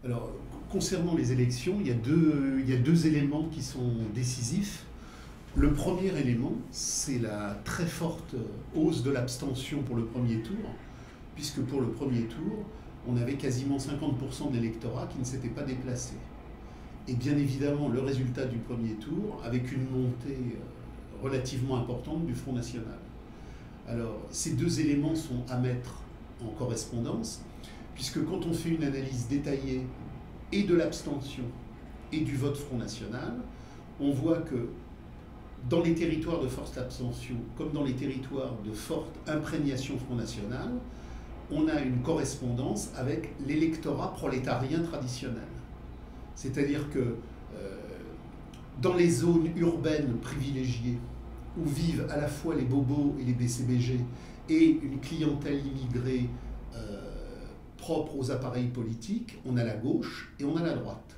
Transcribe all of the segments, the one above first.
Alors, concernant les élections, il y a deux éléments qui sont décisifs. Le premier élément, c'est la très forte hausse de l'abstention pour le premier tour, puisque pour le premier tour, on avait quasiment 50% de l'électorat qui ne s'était pas déplacé. Et bien évidemment, le résultat du premier tour, avec une montée relativement importante du Front National. Alors, ces deux éléments sont à mettre en correspondance, puisque quand on fait une analyse détaillée et de l'abstention et du vote Front National, on voit que dans les territoires de forte abstention, comme dans les territoires de forte imprégnation Front National, on a une correspondance avec l'électorat prolétarien traditionnel. C'est-à-dire que dans les zones urbaines privilégiées, où vivent à la fois les bobos et les BCBG, et une clientèle immigrée propre aux appareils politiques, on a la gauche et on a la droite.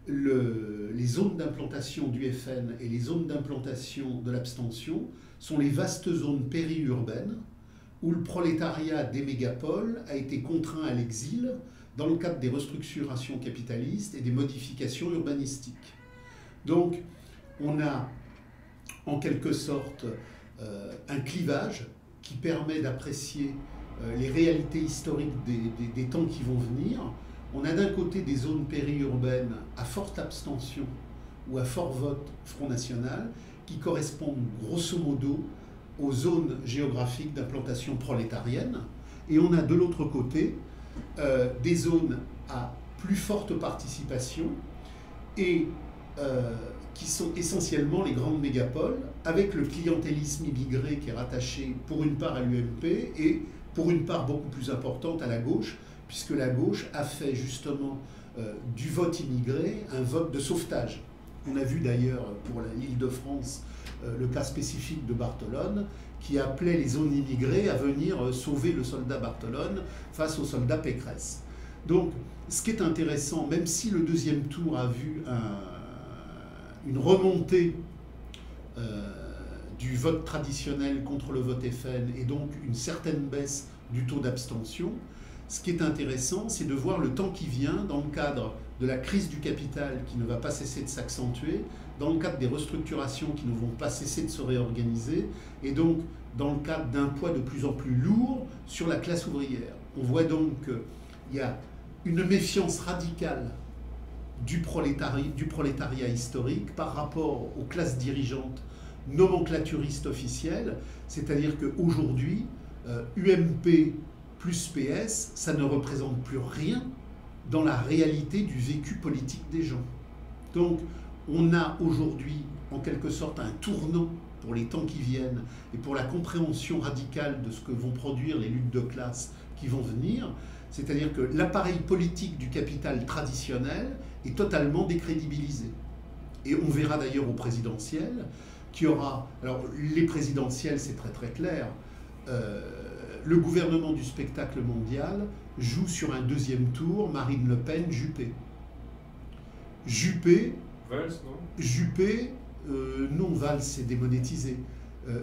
Les zones d'implantation du FN et les zones d'implantation de l'abstention sont les vastes zones périurbaines où le prolétariat des mégapoles a été contraint à l'exil dans le cadre des restructurations capitalistes et des modifications urbanistiques. Donc, on a en quelque sorte un clivage qui permet d'apprécier les réalités historiques des temps qui vont venir. On a d'un côté des zones périurbaines à forte abstention ou à fort vote Front National qui correspondent grosso modo aux zones géographiques d'implantation prolétarienne. Et on a de l'autre côté des zones à plus forte participation et qui sont essentiellement les grandes mégapoles, avec le clientélisme immigré qui est rattaché pour une part à l'UMP et pour une part beaucoup plus importante à la gauche, puisque la gauche a fait justement du vote immigré un vote de sauvetage. On a vu d'ailleurs pour l'Île-de-France le cas spécifique de Barthelone, qui appelait les zones immigrées à venir sauver le soldat Barthelone face au soldat Pécresse. Donc, ce qui est intéressant, même si le deuxième tour a vu une remontée du vote traditionnel contre le vote FN et donc une certaine baisse du taux d'abstention, ce qui est intéressant, c'est de voir le temps qui vient dans le cadre de la crise du capital qui ne va pas cesser de s'accentuer, dans le cadre des restructurations qui ne vont pas cesser de se réorganiser, et donc dans le cadre d'un poids de plus en plus lourd sur la classe ouvrière. On voit donc qu'il y a une méfiance radicale du prolétariat historique par rapport aux classes dirigeantes nomenclaturistes officielles, c'est-à-dire qu'aujourd'hui, UMP plus PS, ça ne représente plus rien dans la réalité du vécu politique des gens. Donc, on a aujourd'hui, en quelque sorte, un tournant pour les temps qui viennent et pour la compréhension radicale de ce que vont produire les luttes de classe qui vont venir. C'est-à-dire que l'appareil politique du capital traditionnel est totalement décrédibilisé. Et on verra d'ailleurs aux présidentielles qu'il y aura... Alors, les présidentielles, c'est très très clair. Le gouvernement du spectacle mondial joue sur un deuxième tour Marine Le Pen, Juppé. Juppé... Valls, non ? Juppé, non, Valls c'est démonétisé.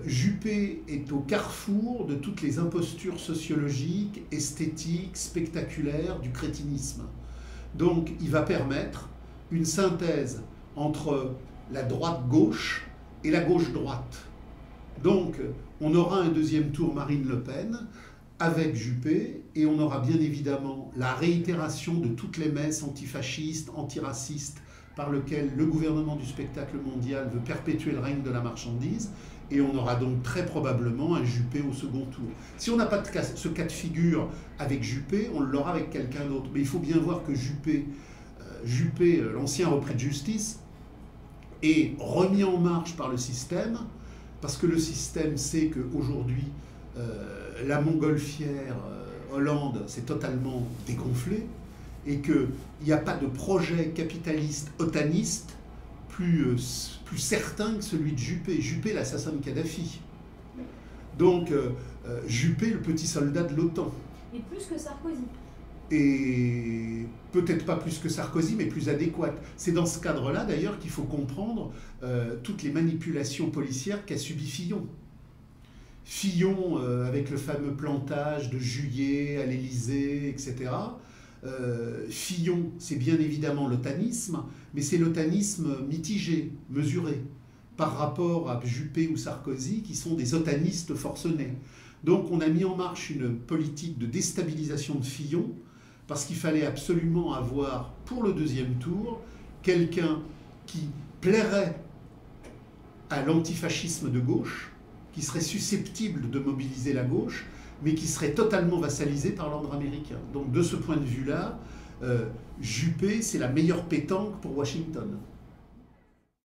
Juppé est au carrefour de toutes les impostures sociologiques, esthétiques, spectaculaires du crétinisme. Donc il va permettre une synthèse entre la droite-gauche et la gauche-droite. Donc on aura un deuxième tour Marine Le Pen avec Juppé, et on aura bien évidemment la réitération de toutes les messes antifascistes, antiracistes, par lequel le gouvernement du spectacle mondial veut perpétuer le règne de la marchandise, et on aura donc très probablement un Juppé au second tour. Si on n'a pas ce cas de figure avec Juppé, on l'aura avec quelqu'un d'autre. Mais il faut bien voir que Juppé, l'ancien repris de justice, est remis en marche par le système, parce que le système sait qu'aujourd'hui, la montgolfière Hollande s'est totalement dégonflée, et qu'il n'y a pas de projet capitaliste otaniste plus certain que celui de Juppé. Juppé, l'assassin de Kadhafi. Donc, Juppé, le petit soldat de l'OTAN. Et plus que Sarkozy. Et peut-être pas plus que Sarkozy, mais plus adéquate. C'est dans ce cadre-là, d'ailleurs, qu'il faut comprendre toutes les manipulations policières qu'a subi Fillon. Fillon, avec le fameux plantage de Juillet à l'Élysée, etc., Fillon, c'est bien évidemment l'otanisme, mais c'est l'otanisme mitigé, mesuré, par rapport à Juppé ou Sarkozy, qui sont des otanistes forcenés. Donc on a mis en marche une politique de déstabilisation de Fillon, parce qu'il fallait absolument avoir, pour le deuxième tour, quelqu'un qui plairait à l'antifascisme de gauche, qui serait susceptible de mobiliser la gauche, mais qui serait totalement vassalisé par l'ordre américain. Donc de ce point de vue-là, Juppé, c'est la meilleure pétanque pour Washington.